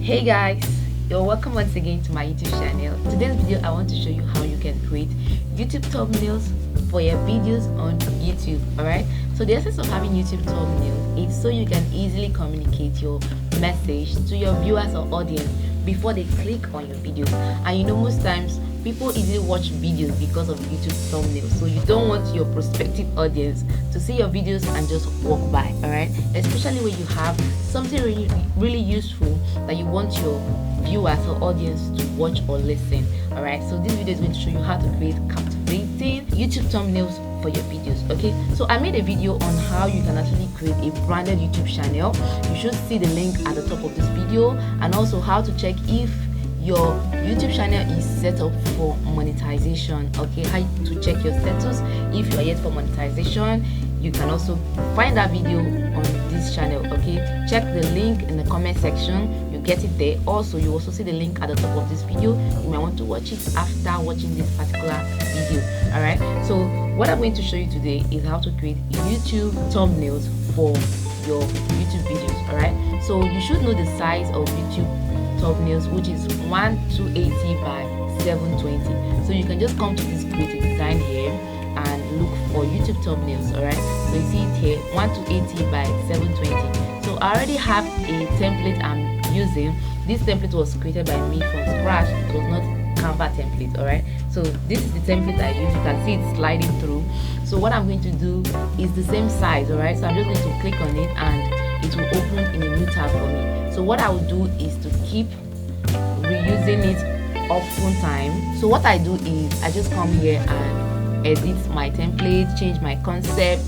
Hey guys, you're welcome once again to my YouTube channel. Today's video I want to show you how you can create YouTube thumbnails for your videos on YouTube. Alright, so the essence of having YouTube thumbnails is so you can easily communicate your message to your viewers or audience before they click on your videos. And you know, most times people easily watch videos because of YouTube thumbnails, so you don't want your prospective audience to see your videos and just walk by. All right, especially when you have something really useful that you want your viewers or audience to watch or listen. All right, so this video is going to show you how to create captivating YouTube thumbnails for your videos. Okay, so I made a video on how you can actually create a branded YouTube channel. You should see the link at the top of this video, and also how to check if your YouTube channel is set up for monetization. Okay, how to check your status if you are yet for monetization. You can also find that video on this channel. Okay, check the link in the comment section, you get it there. Also, you also see the link at the top of this video. You might want to watch it after watching this particular video. All right, so what I'm going to show you today is how to create YouTube thumbnails for your YouTube videos. All right, so you should know the size of YouTube thumbnails, which is 1280 by 720. So you can just come to this creative design here and look for YouTube thumbnails. All right, so you see it here, 1280 by 720. So I already have a template I'm using. This template was created by me from scratch. It was not CANVA template. All right, so this is the template I use. You can see it sliding through. So what I'm going to do is the same size. All right, so I'm just going to click on it and it will open in a new tab for me. So what I will do is to keep reusing it often time. So what I do is I just come here and edit my template, change my concept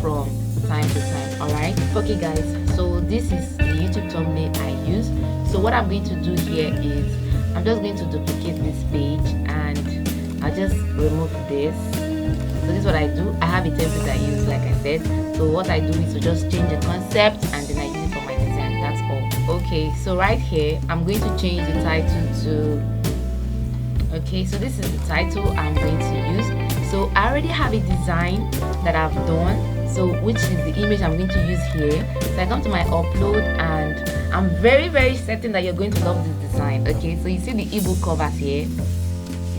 from time to time. All right, okay guys, so this is the YouTube thumbnail I use. So what I'm going to do here is I'm just going to duplicate this page and I'll just remove this. So this is what I do. I have a template I use, like I said. So what I do is to just change the concept and then I use it for my design. That's all. Okay, so right here I'm going to change the title to, okay, so this is the title I'm going to use. So I already have a design that I've done, so which is the image I'm going to use here. So I come to my upload and I'm very certain that you're going to love this design. Okay, so you see the ebook covers here.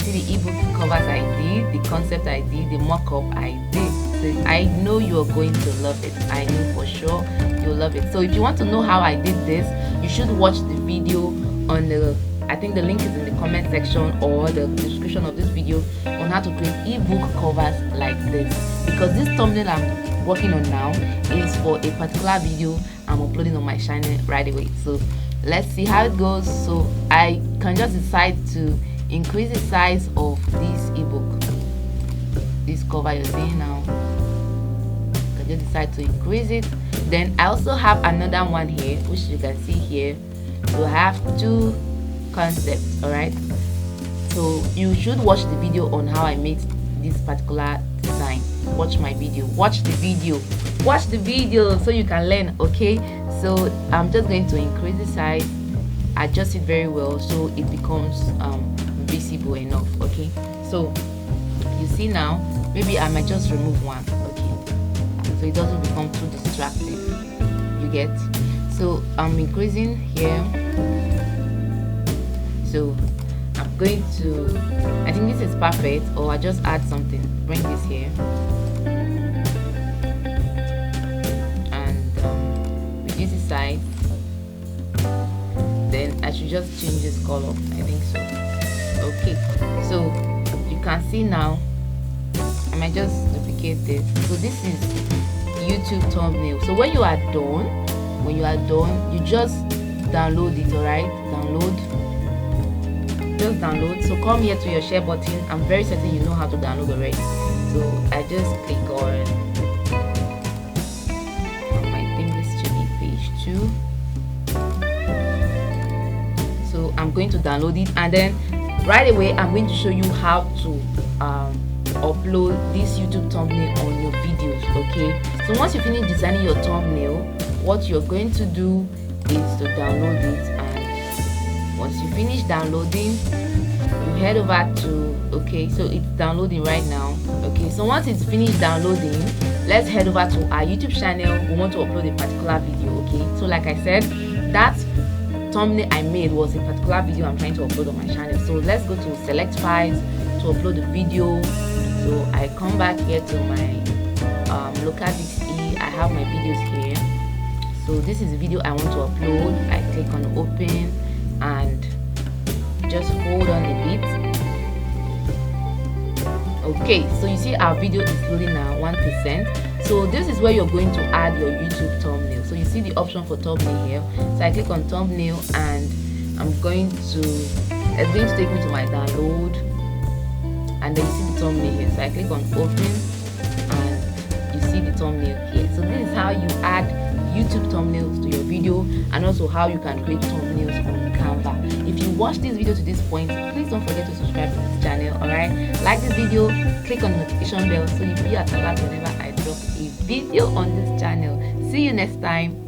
The ebook covers I did, the concept I did, the mock-up I did. So I know you're going to love it. I know for sure you'll love it. So if you want to know how I did this, you should watch the video on the, I think the link is in the comment section or the description of this video, on how to create ebook covers like this. Because this thumbnail I'm working on now is for a particular video I'm uploading on my channel right away. So let's see how it goes. So I can just decide to increase the size of this ebook, this cover you're seeing now. I just decide to increase it. Then I also have another one here, which you can see here. So I have two concepts. All right, so you should watch the video on how I made this particular design. Watch my video, watch the video so you can learn. Okay, so I'm just going to increase the size, adjust it very well so it becomes visible enough. Okay, so you see now, maybe I might just remove one. Okay, so it doesn't become too distracting, you get. So I'm increasing here. So I'm going to, I think this is perfect, or I just add something, bring this here and reduce the size. Then I should just change this color, I think so. Okay, so you can see now, I might just duplicate this. So this is YouTube thumbnail. So when you are done, you just download it. All right, just download. So come here to your share button. I'm very certain you know how to download already. So I just click on I think this should be page 2. So I'm going to download it, and then right away I'm going to show you how to upload this YouTube thumbnail on your videos. Okay, so once you finish designing your thumbnail, what you're going to do is to download it, and once you finish downloading, you head over to, okay, so it's downloading right now. Okay, so once it's finished downloading, let's head over to our YouTube channel. We want to upload a particular video. Okay, so like I said, that thumbnail I made was a particular video I'm trying to upload on my channel. So let's go to select files to upload the video. So I come back here to my locality. I have my videos here. So this is the video I want to upload. I click on open and just hold on a bit. Okay, so you see our video is loading now, 1%. So this is where you're going to add your YouTube thumbnail. So you see the option for thumbnail here. So I click on thumbnail and it's going to take me to my download, and then you see the thumbnail here. So I click on open and you see the thumbnail here. So this is how you add YouTube thumbnails to your video, and also how you can create thumbnails on Canva. If you watch this video to this point, please don't forget to subscribe to this channel. Alright, like this video, click on the notification bell so you'll be at alert whenever I drop a video on this channel. See you next time.